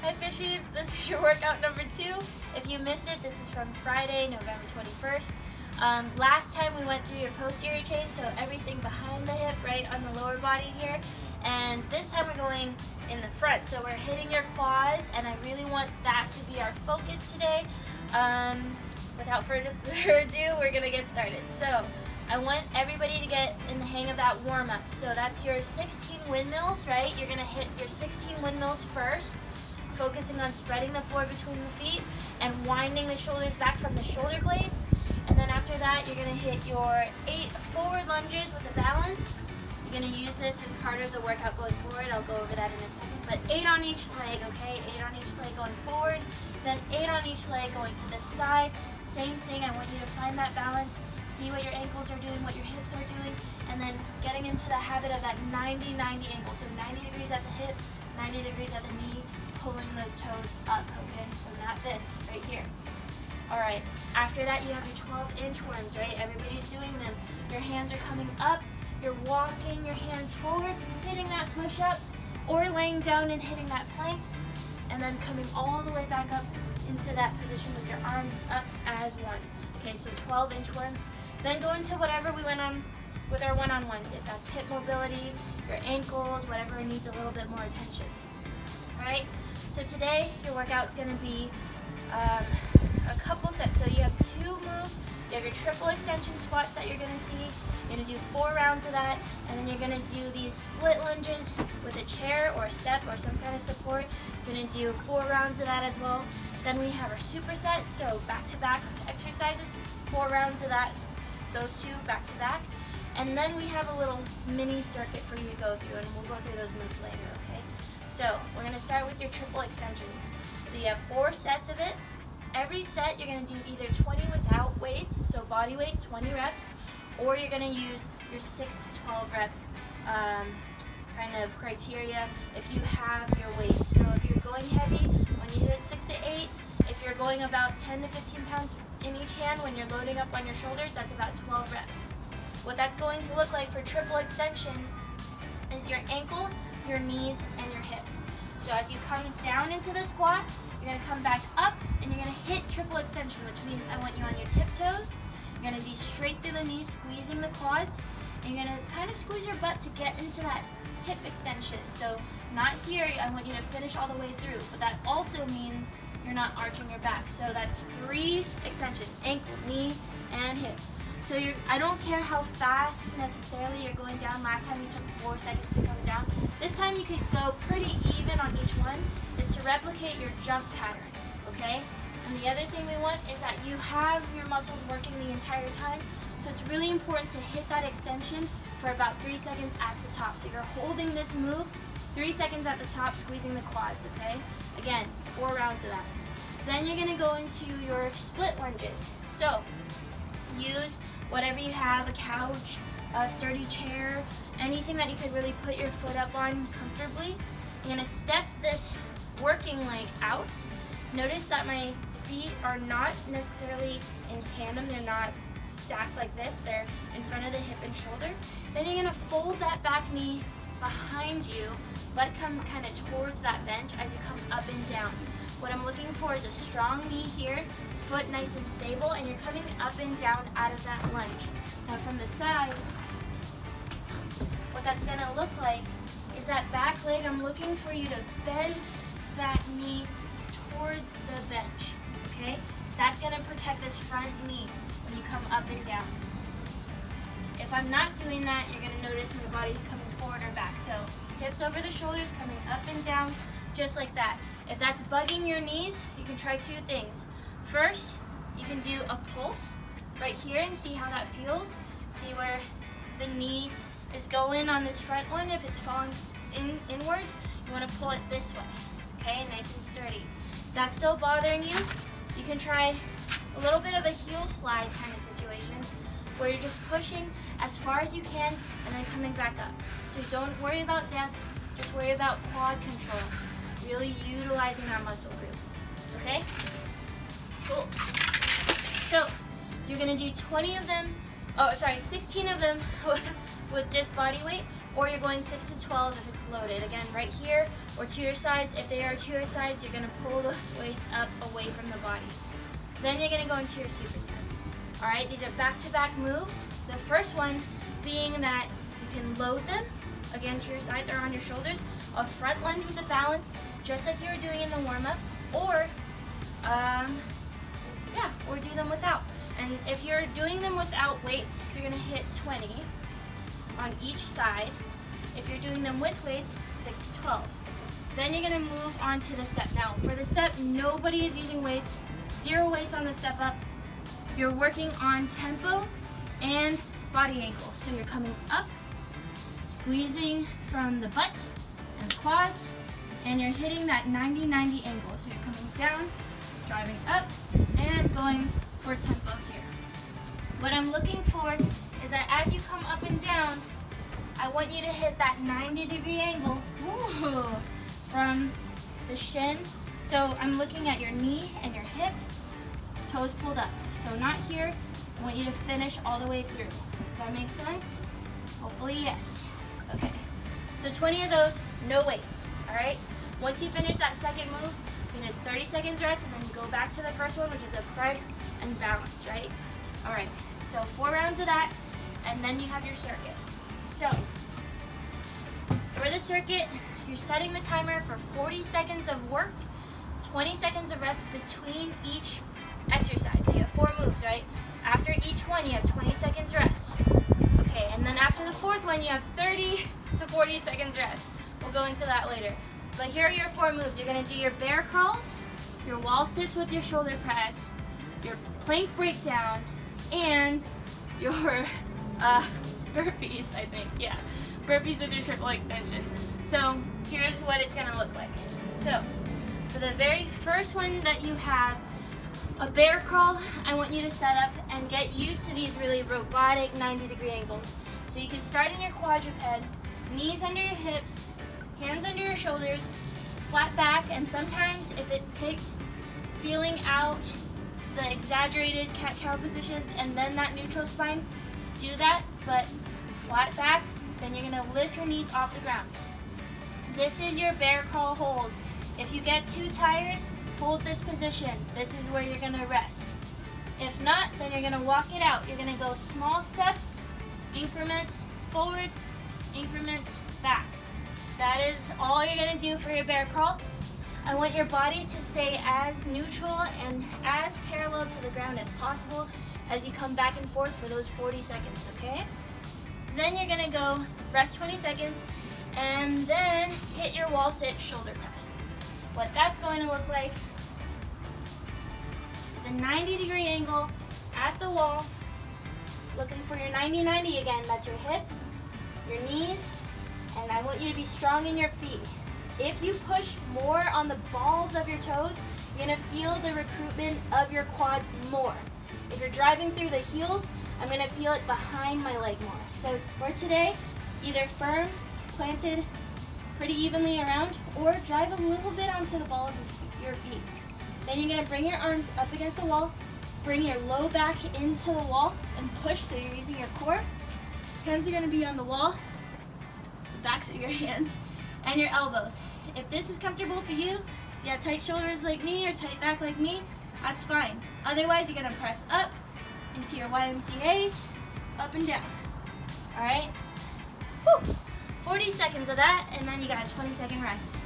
Hi fishies, this is your workout number 2. If you missed it, this is from Friday, November 21st. Last time we went through your posterior chain, so everything behind the hip, right on the lower body here. And this time we're going in the front, so we're hitting your quads, and I really want that to be our focus today. Without further ado, we're gonna get started. So I want everybody to get in the hang of that warm-up. So that's your 16 windmills, right? You're gonna hit your 16 windmills first, focusing on spreading the floor between the feet and winding the shoulders back from the shoulder blades. And then after that, you're gonna hit your 8 forward lunges with a balance. You're gonna use this in part of the workout going forward. I'll go over that in a second. But 8 on each leg, okay? 8 on each leg going forward, then 8 on each leg going to this side. Same thing, I want you to find that balance, see what your ankles are doing, what your hips are doing, and then getting into the habit of that 90-90 angle. So 90 degrees at the hip, 90 degrees at the knee, pulling those toes up, okay? So not this, right here. All right, after that you have your 12-inch worms, right? Everybody's doing them. Your hands are coming up, you're walking your hands forward, hitting that push-up, or laying down and hitting that plank, and then coming all the way back up into that position with your arms up as one. Okay, so 12-inch worms. Then go into whatever we went on with our one-on-ones. If that's hip mobility, your ankles, whatever needs a little bit more attention. All right, so today your workout's gonna be a couple sets. So you have 2 moves. You have your triple extension squats that you're gonna see. You're gonna do 4 rounds of that, and then you're gonna do these split lunges with a chair or a step or some kind of support. You're gonna do 4 rounds of that as well. Then we have our superset, so back-to-back exercises, 4 rounds of that, those 2 back-to-back. And then we have a little mini circuit for you to go through, and we'll go through those moves later, okay? So we're gonna start with your triple extensions. So you have 4 sets of it. Every set you're gonna do either 20 without weights, so body weight, 20 reps, or you're gonna use your 6 to 12 rep kind of criteria if you have your weights. So if you're going heavy, when you hit 6 to 8, if you're going about 10 to 15 pounds in each hand when you're loading up on your shoulders, that's about 12 reps. What that's going to look like for triple extension is your ankle, your knees, and your hips. So as you come down into the squat, you're gonna come back up and you're gonna hit triple extension, which means I want you on your tiptoes. You're gonna be straight through the knees, squeezing the quads, and you're gonna kind of squeeze your butt to get into that hip extension. So not here, I want you to finish all the way through, but that also means you're not arching your back. So that's 3 extension, ankle, knee, and hips. So I don't care how fast necessarily you're going down. Last time you took 4 seconds to come down. This time you could go pretty even on each one. It's to replicate your jump pattern, okay? And the other thing we want is that you have your muscles working the entire time. So it's really important to hit that extension for about 3 seconds at the top. So you're holding this move 3 seconds at the top, squeezing the quads, okay? Again, 4 rounds of that. Then you're gonna go into your split lunges. So use whatever you have, a couch, a sturdy chair, anything that you could really put your foot up on comfortably. You're gonna step this working leg out. Notice that my feet are not necessarily in tandem, they're not stacked like this, they're in front of the hip and shoulder. Then you're gonna fold that back knee behind you, butt comes kind of towards that bench as you come up and down. What I'm looking for is a strong knee here, foot nice and stable, and you're coming up and down out of that lunge. Now from the side, what that's gonna look like is that back leg, I'm looking for you to bend that knee towards the bench, okay? That's gonna protect this front knee when you come up and down. If I'm not doing that, you're gonna notice my body coming forward or back. So hips over the shoulders, coming up and down, just like that. If that's bugging your knees, you can try 2 things. First, you can do a pulse right here and see how that feels. See where the knee is going on this front one. If it's falling inwards, you wanna pull it this way, okay? Nice and sturdy. If that's still bothering you, you can try a little bit of a heel slide kind of situation where you're just pushing as far as you can and then coming back up. So don't worry about depth, just worry about quad control. Really utilizing that muscle group, okay? Cool. So you're gonna do 16 of them with just body weight, or you're going 6 to 12 if it's loaded. Again, right here or to your sides. If they are to your sides, you're gonna pull those weights up away from the body. Then you're gonna go into your superset. All right, these are back-to-back moves. The first one being that you can load them again to your sides or on your shoulders, a front lunge with a balance, just like you were doing in the warm-up, or or do them without. And if you're doing them without weights, you're gonna hit 20 on each side. If you're doing them with weights, 6 to 12. Then you're gonna move on to the step. Now, for the step, nobody is using weights, 0 weights on the step ups. You're working on tempo and body angle. So you're coming up, squeezing from the butt and the quads, and you're hitting that 90-90 angle. So you're coming down, driving up, and going for tempo here. What I'm looking for is that as you come up and down, I want you to hit that 90-degree angle from the shin. So I'm looking at your knee and your hip, toes pulled up. So not here. I want you to finish all the way through. Does that make sense? Hopefully yes. Okay. So 20 of those, no weights. All right. Once you finish that second move, you're gonna 30 seconds rest, and then you go back to the first one, which is the front and balance, right? All right. So 4 rounds of that, and then you have your circuit. So for the circuit, you're setting the timer for 40 seconds of work, 20 seconds of rest between each exercise. So you have 4 moves, right? After each one, you have 20 seconds rest. Okay, and then after the 4th one, you have 30 to 40 seconds rest. We'll go into that later. But here are your 4 moves. You're gonna do your bear crawls, your wall sits with your shoulder press, your plank breakdown, and your burpees, I think, yeah. Burpees with your triple extension. So here's what it's gonna look like. So for the very first one that you have, a bear crawl, I want you to set up and get used to these really robotic 90-degree angles. So you can start in your quadruped, knees under your hips, hands under your shoulders, flat back, and sometimes if it takes feeling out the exaggerated cat-cow positions and then that neutral spine, do that, but flat back, then you're gonna lift your knees off the ground. This is your bear crawl hold. If you get too tired, hold this position. This is where you're gonna rest. If not, then you're gonna walk it out. You're gonna go small steps, increments forward, increments back. That is all you're gonna do for your bear crawl. I want your body to stay as neutral and as parallel to the ground as possible as you come back and forth for those 40 seconds, okay? Then you're gonna go rest 20 seconds and then hit your wall sit shoulder press. What that's going to look like is a 90-degree angle at the wall, looking for your 90-90 again. That's your hips, your knees, and I want you to be strong in your feet. If you push more on the balls of your toes, you're gonna feel the recruitment of your quads more. If you're driving through the heels, I'm gonna feel it behind my leg more. So for today, either firm, planted pretty evenly around, or drive a little bit onto the ball of your feet. Then you're gonna bring your arms up against the wall, bring your low back into the wall, and push so you're using your core. Hands are gonna be on the wall, the backs of your hands, and your elbows. If this is comfortable for you, so you have tight shoulders like me or tight back like me, that's fine. Otherwise, you're gonna press up into your YMCAs, up and down. All right? Woo. 40 seconds of that, and then you got a 20-second rest.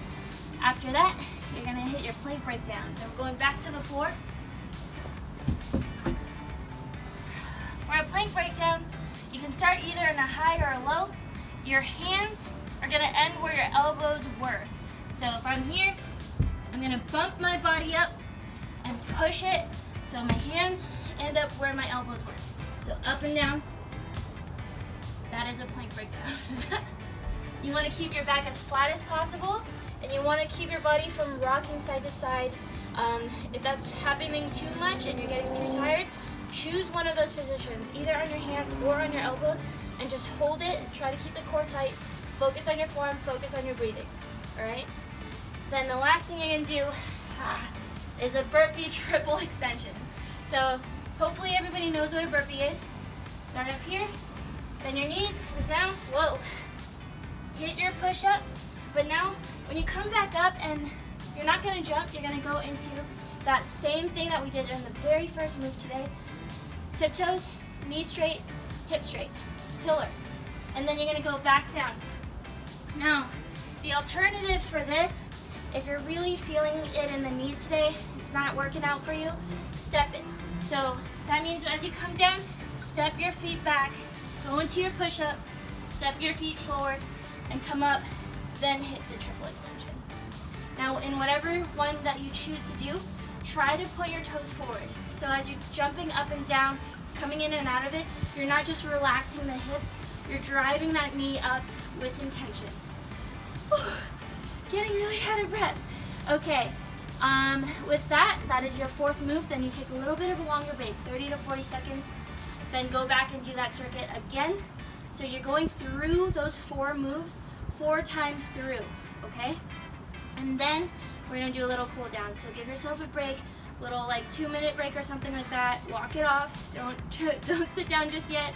After that, you're gonna hit your plank breakdown. So we're going back to the floor. For a plank breakdown, you can start either in a high or a low. Your hands are gonna end where your elbows were. So if I'm here, I'm gonna bump my body up and push it so my hands end up where my elbows were. So up and down. That is a plank breakdown. You want to keep your back as flat as possible, and you want to keep your body from rocking side to side. If that's happening too much and you're getting too tired, choose one of those positions, either on your hands or on your elbows, and just hold it. Try to keep the core tight. Focus on your form, focus on your breathing. All right? Then the last thing you're going to do is a burpee triple extension. So hopefully everybody knows what a burpee is. Start up here, Bend your knees, come down, whoa. Hit your push-up, but now when you come back up and you're not gonna jump, you're gonna go into that same thing that we did in the very first move today. Tiptoes, knees straight, hip straight, pillar. And then you're gonna go back down. Now, the alternative for this, if you're really feeling it in the knees today, it's not working out for you, step it. So that means as you come down, step your feet back, go into your push-up, step your feet forward, and come up, then hit the triple extension. Now, in whatever one that you choose to do, try to put your toes forward. So as you're jumping up and down, coming in and out of it, you're not just relaxing the hips, you're driving that knee up with intention. Whew, getting really out of breath. Okay, with that is your fourth move. Then you take a little bit of a longer break, 30 to 40 seconds. Then go back and do that circuit again. So you're going through those 4 moves 4 times through, okay? And then we're gonna do a little cool down. So give yourself a break, little like 2-minute break or something like that. Walk it off, don't sit down just yet.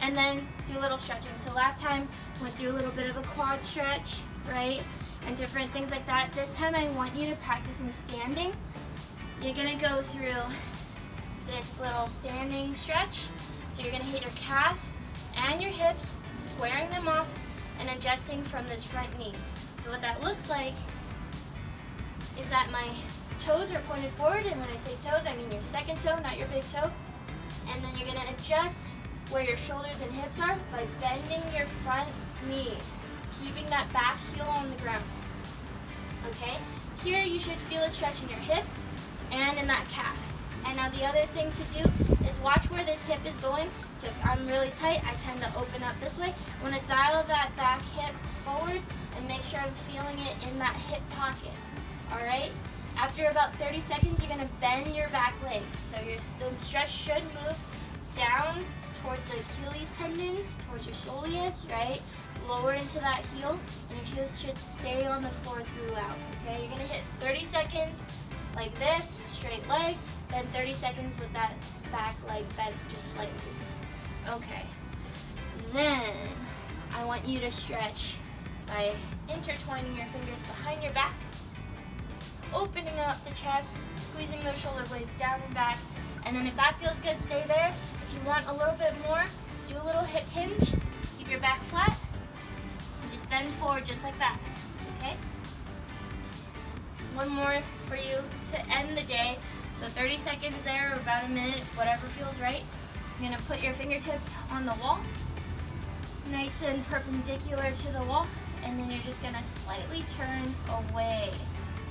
And then do a little stretching. So last time went through a little bit of a quad stretch, right? And different things like that. This time I want you to practice in standing. You're gonna go through this little standing stretch. So you're gonna hit your calf and your hips, squaring them off and adjusting from this front knee. So what that looks like is that my toes are pointed forward, and when I say toes, I mean your second toe, not your big toe. And then you're gonna adjust where your shoulders and hips are by bending your front knee, keeping that back heel on the ground. Okay? Here you should feel a stretch in your hip and in that calf. And now the other thing to do is watch where this hip is going. So if I'm really tight, I tend to open up this way. I want to dial that back hip forward and make sure I'm feeling it in that hip pocket. All right? After about 30 seconds, you're going to bend your back leg. So the stretch should move down towards the Achilles tendon, towards your soleus, right? Lower into that heel, and your heels should stay on the floor throughout, okay? You're gonna hit 30 seconds like this, straight leg, then 30 seconds with that back leg bent just slightly. Okay. Then I want you to stretch by intertwining your fingers behind your back, opening up the chest, squeezing those shoulder blades down and back, and then if that feels good, stay there. If you want a little bit more, do a little hip hinge, keep your back flat, and just bend forward just like that, okay? One more for you to end the day. So 30 seconds there, or about a minute, whatever feels right. You're gonna put your fingertips on the wall, nice and perpendicular to the wall, and then you're just gonna slightly turn away.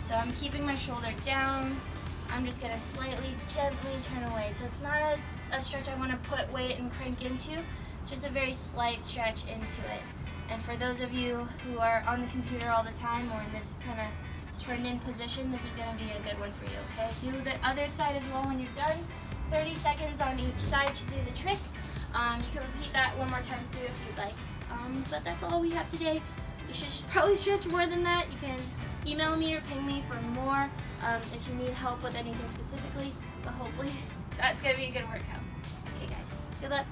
So I'm keeping my shoulder down. I'm just gonna slightly, gently turn away. So it's not a stretch I wanna put weight and crank into, it's just a very slight stretch into it. And for those of you who are on the computer all the time or in this kind of turned in position, this is gonna be a good one for you, okay? Do the other side as well when you're done. 30 seconds on each side to do the trick. You can repeat that one more time through if you'd like. But that's all we have today. You should probably stretch more than that. You can email me or ping me for more if you need help with anything specifically. But hopefully that's gonna be a good workout. Okay guys, good luck.